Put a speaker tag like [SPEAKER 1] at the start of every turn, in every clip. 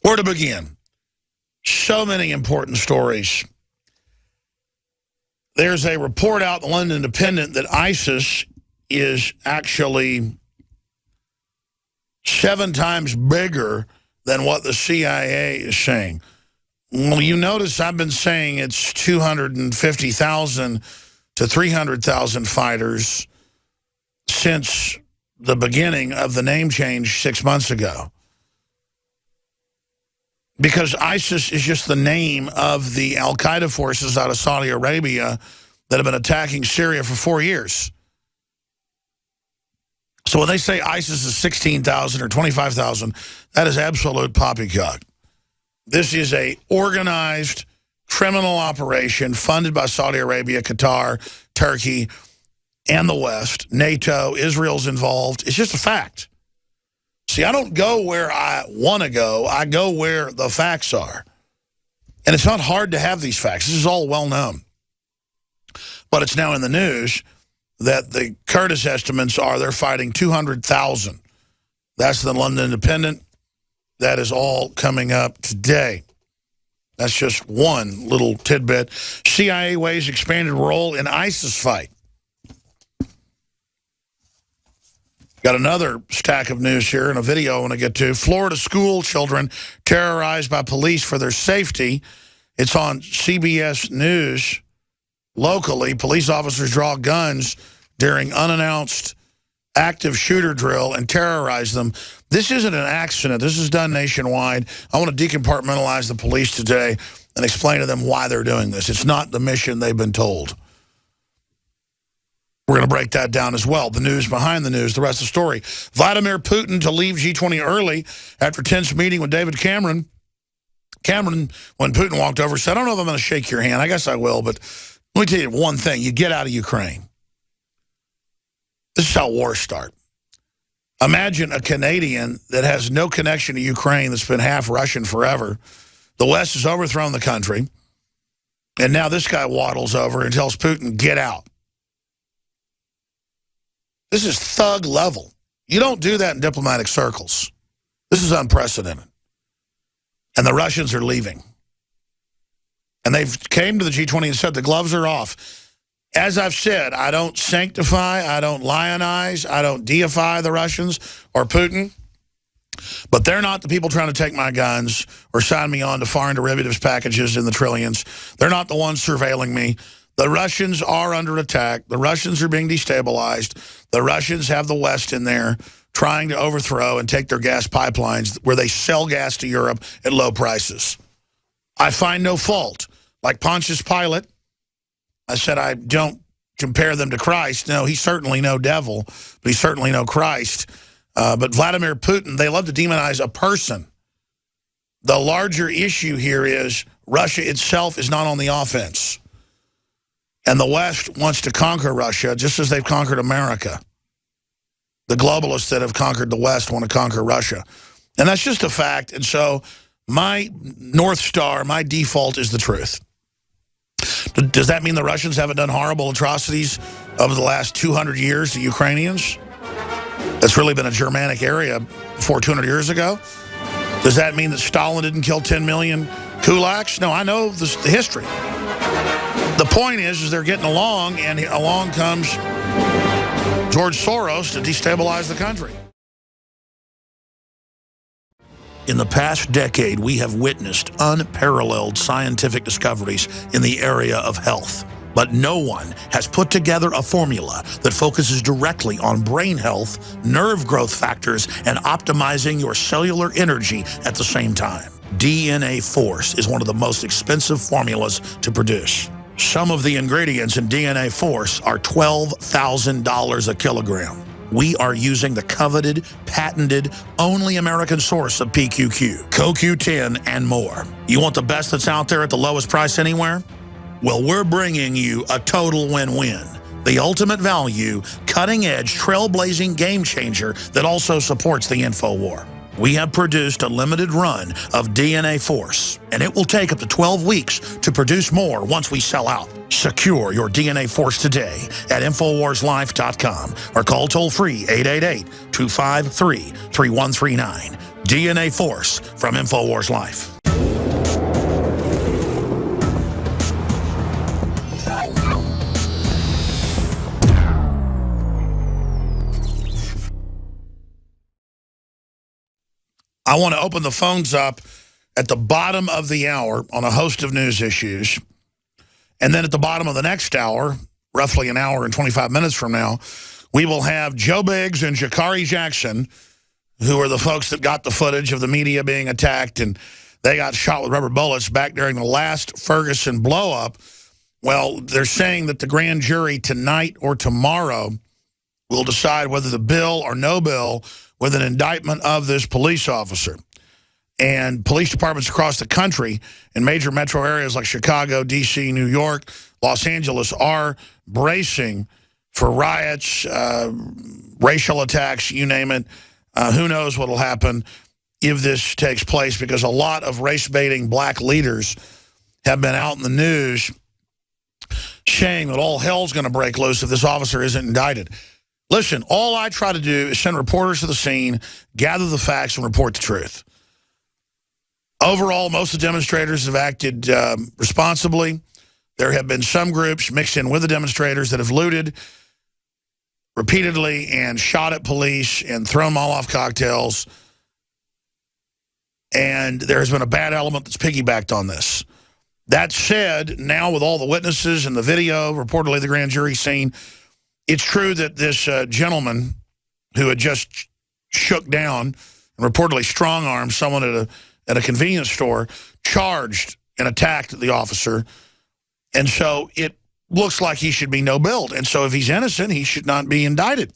[SPEAKER 1] Where to begin? So many important stories. There's a report out in the London Independent that ISIS is actually 7 times bigger than what the CIA is saying. Well, you notice I've been saying it's 250,000 to 300,000 fighters since the beginning of the name change 6 months ago. Because ISIS is just the name of the al-Qaeda forces out of Saudi Arabia that have been attacking Syria for 4 years. So when they say ISIS is 16,000 or 25,000, that is absolute poppycock. This is a organized criminal operation funded by Saudi Arabia, Qatar, Turkey, and the West. NATO, Israel's involved. It's just a fact. See, I don't go where I want to go. I go where the facts are. And it's not hard to have these facts. This is all well known. But it's now in the news that the Curtis estimates are they're fighting 200,000. That's the London Independent. That is all coming up today. That's just one little tidbit. CIA weighs expanded role in ISIS fight. Got another stack of news here and a video I want to get to. Florida school children terrorized by police for their safety. It's on CBS News. Locally, police officers draw guns during unannounced active shooter drill and terrorize them. This isn't an accident. This is done nationwide. I want to decompartmentalize the police today and explain to them why they're doing this. It's not the mission they've been told. We're going to break that down as well. The news behind the news, the rest of the story. Vladimir Putin to leave G20 early after tense meeting with David Cameron. Cameron, when Putin walked over, said, I don't know if I'm going to shake your hand. I guess I will, but let me tell you one thing. You get out of Ukraine. This is how wars start. Imagine a Canadian that has no connection to Ukraine that's been half Russian forever. The West has overthrown the country. And now this guy waddles over and tells Putin, get out. This is thug level. You don't do that in diplomatic circles. This is unprecedented. And the Russians are leaving. And they've came to the G20 and said the gloves are off. As I've said, I don't sanctify, I don't lionize, I don't deify the Russians or Putin. But they're not the people trying to take my guns or sign me on to foreign derivatives packages in the trillions. They're not the ones surveilling me. The Russians are under attack. The Russians are being destabilized. The Russians have the West in there trying to overthrow and take their gas pipelines where they sell gas to Europe at low prices. I find no fault. Like Pontius Pilate, I said I don't compare them to Christ. No, he's certainly no devil, but he's certainly no Christ. But Vladimir Putin, they love to demonize a person. The larger issue here is Russia itself is not on the offense. And the West wants to conquer Russia just as they've conquered America. The globalists that have conquered the West want to conquer Russia. And that's just a fact. And so my North Star, my default is the truth. Does that mean the Russians haven't done horrible atrocities over the last 200 years to Ukrainians? That's really been a Germanic area before 200 years ago. Does that mean that Stalin didn't kill 10 million kulaks? No, I know the history. The point is they're getting along, and along comes George Soros to destabilize the country. In the past decade, we have witnessed unparalleled scientific discoveries in the area of health. But no one has put together a formula that focuses directly on brain health, nerve growth factors, and optimizing your cellular energy at the same time. DNA Force is one of the most expensive formulas to produce. Some of the ingredients in DNA Force are $12,000 a kilogram. We are using the coveted, patented, only American source of PQQ, CoQ10, and more. You want the best that's out there at the lowest price anywhere? Well, we're bringing you a total win-win. The ultimate value, cutting-edge, trailblazing game changer that also supports the InfoWar. We have produced a limited run of DNA Force, and it will take up to 12 weeks to produce more once we sell out. Secure your DNA Force today at InfoWarsLife.com or call toll-free 888-253-3139. DNA Force from InfoWars Life. I want to open the phones up at the bottom of the hour on a host of news issues. And then at the bottom of the next hour, roughly an hour and 25 minutes from now, we will have Joe Biggs and Sha'Carri Jackson, who are the folks that got the footage of the media being attacked, and they got shot with rubber bullets back during the last Ferguson blow-up. Well, they're saying that the grand jury tonight or tomorrow will decide whether the bill or no bill with an indictment of this police officer. And police departments across the country in major metro areas like Chicago, D.C., New York, Los Angeles are bracing for riots, racial attacks, you name it. Who knows what will happen if this takes place, because a lot of race-baiting black leaders have been out in the news saying that all hell's going to break loose if this officer isn't indicted. Listen, all I try to do is send reporters to the scene, gather the facts, and report the truth. Overall, most of the demonstrators have acted responsibly. There have been some groups mixed in with the demonstrators that have looted repeatedly and shot at police and thrown Molotov cocktails. And there has been a bad element that's piggybacked on this. That said, now with all the witnesses and the video, reportedly the grand jury scene, it's true that this gentleman who had just shook down and reportedly strong-armed someone at a convenience store charged and attacked the officer. And so it looks like he should be no-billed. And so if he's innocent, he should not be indicted.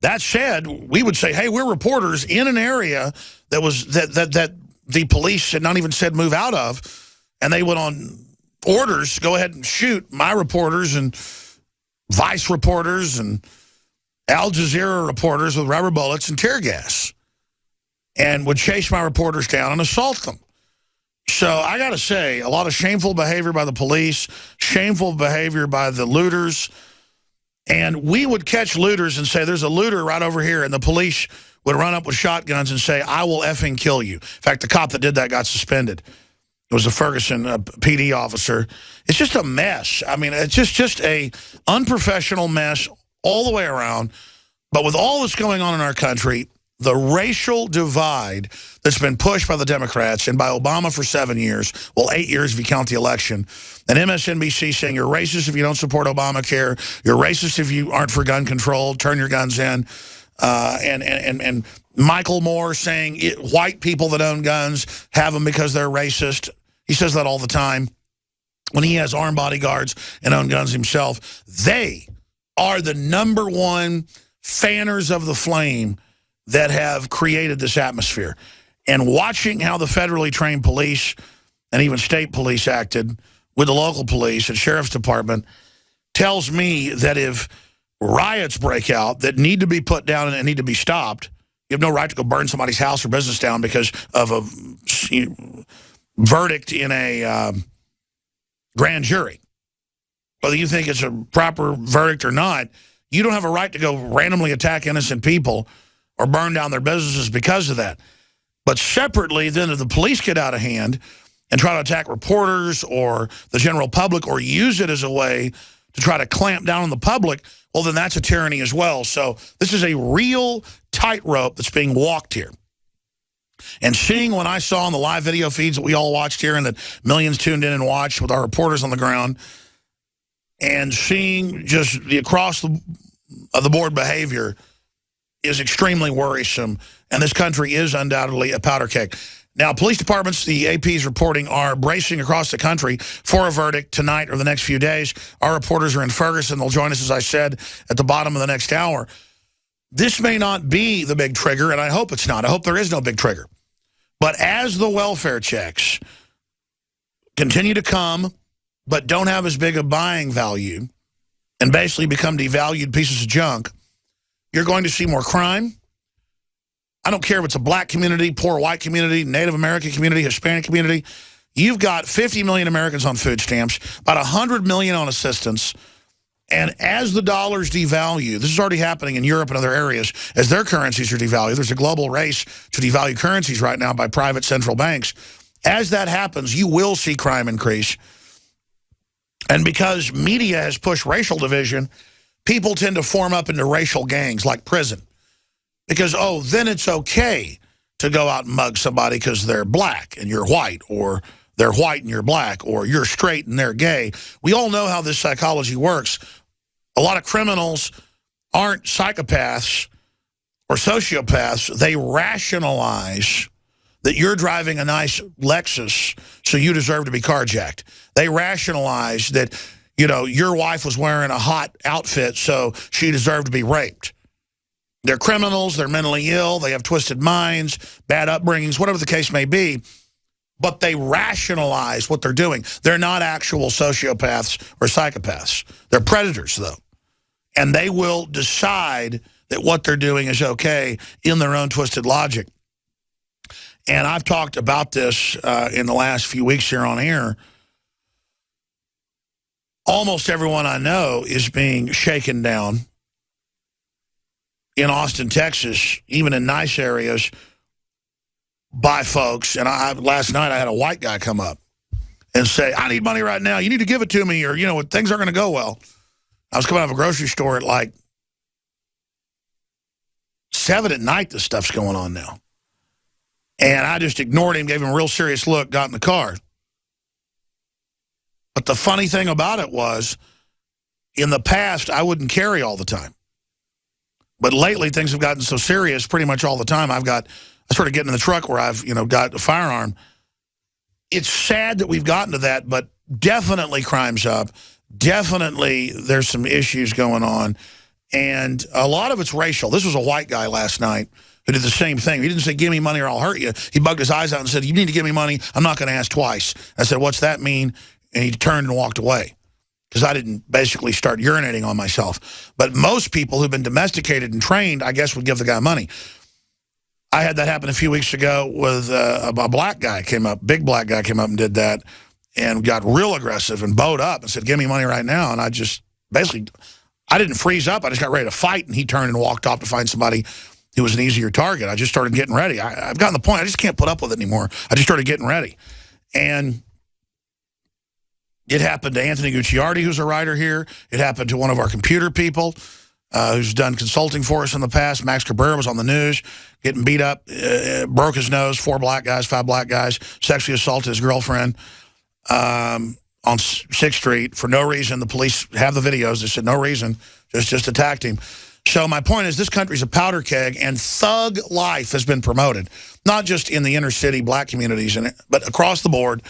[SPEAKER 1] That said, we would say, hey, we're reporters in an area that was that the police had not even said move out of, and they went on orders, go ahead and shoot my reporters and Vice reporters and Al Jazeera reporters with rubber bullets and tear gas, and would chase my reporters down and assault them. So I got to say, a lot of shameful behavior by the police, shameful behavior by the looters. And we would catch looters and say, there's a looter right over here, and the police would run up with shotguns and say, I will effing kill you. In fact, the cop that did that got suspended. It was a Ferguson PD officer. It's just a mess. I mean, it's just a unprofessional mess all the way around. But with all that's going on in our country, the racial divide that's been pushed by the Democrats and by Obama for 7 years, well, 8 years if you count the election, and MSNBC saying you're racist if you don't support Obamacare, you're racist if you aren't for gun control, turn your guns in, and Michael Moore saying white people that own guns have them because they're racist. He says that all the time when he has armed bodyguards and own guns himself. They are the #1 fanners of the flame that have created this atmosphere. And watching how the federally trained police and even state police acted with the local police and sheriff's department tells me that if riots break out that need to be put down and need to be stopped, you have no right to go burn somebody's house or business down because of a verdict in a grand jury. Whether you think it's a proper verdict or not, you don't have a right to go randomly attack innocent people or burn down their businesses because of that. But separately, then if the police get out of hand and try to attack reporters or the general public or use it as a way to try to clamp down on the public, well, then that's a tyranny as well. So this is a real tightrope that's being walked here. And seeing what I saw on the live video feeds that we all watched here and that millions tuned in and watched with our reporters on the ground, and seeing just the across-the-board behavior is extremely worrisome, and this country is undoubtedly a powder keg. Now, police departments, the AP is reporting, are bracing across the country for a verdict tonight or the next few days. Our reporters are in Ferguson. They'll join us, as I said, at the bottom of the next hour. This may not be the big trigger, and I hope it's not. I hope there is no big trigger. But as the welfare checks continue to come, but don't have as big a buying value and basically become devalued pieces of junk, you're going to see more crime. I don't care if it's a black community, poor white community, Native American community, Hispanic community. You've got 50 million Americans on food stamps, about 100 million on assistance, And as the dollars devalue, this is already happening in Europe and other areas, as their currencies are devalued. There's a global race to devalue currencies right now by private central banks. As that happens, you will see crime increase. And because media has pushed racial division, people tend to form up into racial gangs like prison. Because, oh, then it's okay to go out and mug somebody because they're black and you're white, or they're white and you're black, or you're straight and they're gay. We all know how this psychology works. A lot of criminals aren't psychopaths or sociopaths. They rationalize that you're driving a nice Lexus, so you deserve to be carjacked. They rationalize that, you know, your wife was wearing a hot outfit, so she deserved to be raped. They're criminals, they're mentally ill, they have twisted minds, bad upbringings, whatever the case may be, but they rationalize what they're doing. They're not actual sociopaths or psychopaths. They're predators, though. And they will decide that what they're doing is okay in their own twisted logic. And I've talked about this in the last few weeks here on air. Almost everyone I know is being shaken down in Austin, Texas, even in nice areas, by folks. And last night I had a white guy come up and say, I need money right now. You need to give it to me, or, you know, things aren't going to go well. I was coming out of a grocery store at like 7 at night. This stuff's going on now. And I just ignored him, gave him a real serious look, got in the car. But the funny thing about it was, in the past, I wouldn't carry all the time. But lately, things have gotten so serious pretty much all the time. I started getting in the truck where I've, you know, got a firearm. It's sad that we've gotten to that, but definitely crime's up. Definitely there's some issues going on. And a lot of it's racial. This was a white guy last night who did the same thing. He didn't say, give me money or I'll hurt you. He bugged his eyes out and said, you need to give me money. I'm not going to ask twice. I said, what's that mean? And he turned and walked away because I didn't basically start urinating on myself. But most people who've been domesticated and trained, I guess, would give the guy money. I had that happen a few weeks ago with a black guy came up, big black guy came up and did that and got real aggressive and bowed up and said, give me money right now. And I just basically, I didn't freeze up. I just got ready to fight, and he turned and walked off to find somebody who was an easier target. I just started getting ready. I've gotten the point. I just can't put up with it anymore. I just started getting ready. And it happened to Anthony Gucciardi, who's a writer here. It happened to one of our computer people who's done consulting for us in the past. Max Cabrera was on the news, getting beat up, broke his nose, 4 black guys, 5 black guys, sexually assaulted his girlfriend on 6th Street for no reason. The police have the videos. They said no reason, just attacked him. So my point is, this country's a powder keg, and thug life has been promoted, not just in the inner city black communities, but across the board.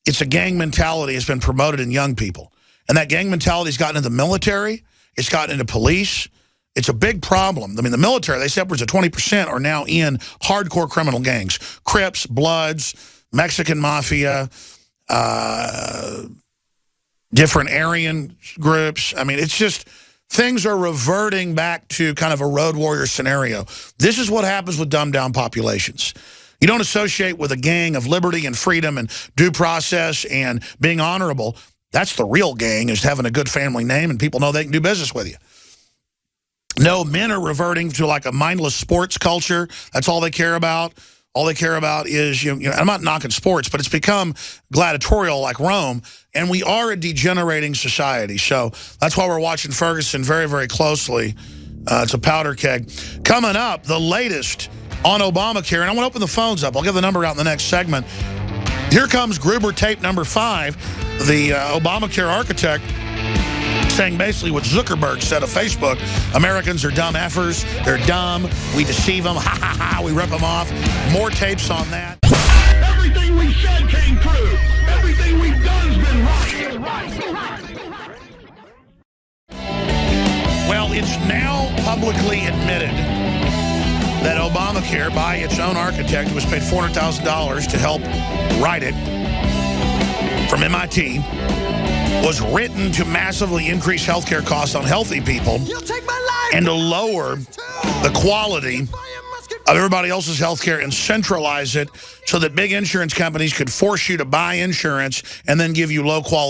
[SPEAKER 1] It's a gang mentality that's been promoted in young people. And that gang mentality has gotten into the military. It's gotten into police. It's a big problem. I mean, the military, they say upwards of 20% are now in hardcore criminal gangs. Crips, Bloods, Mexican Mafia, different Aryan groups. I mean, it's just, things are reverting back to kind of a road warrior scenario. This is what happens with dumbed down populations. You don't associate with a gang of liberty and freedom and due process and being honorable. That's the real gang, is having a good family name and people know they can do business with you. No, men are reverting to like a mindless sports culture. That's all they care about. All they care about is, you know, I'm not knocking sports, but it's become gladiatorial like Rome, and we are a degenerating society. So that's why we're watching Ferguson very, very closely. It's a powder keg. Coming up, the latest on Obamacare, and I want to open the phones up. I'll give the number out in the next segment. Here comes Gruber tape number 5, the Obamacare architect, saying basically what Zuckerberg said of Facebook. Americans are dumb effers. They're dumb. We deceive them. Ha, ha, ha. We rip them off. More tapes on that.
[SPEAKER 2] Everything we said came true. Everything we've done's been right.
[SPEAKER 1] Well, it's now publicly admitted that Obamacare, by its own architect, who was paid $400,000 to help write it from MIT, was written to massively increase healthcare costs on healthy people and to lower the quality of everybody else's healthcare and centralize it so that big insurance companies could force you to buy insurance and then give you low quality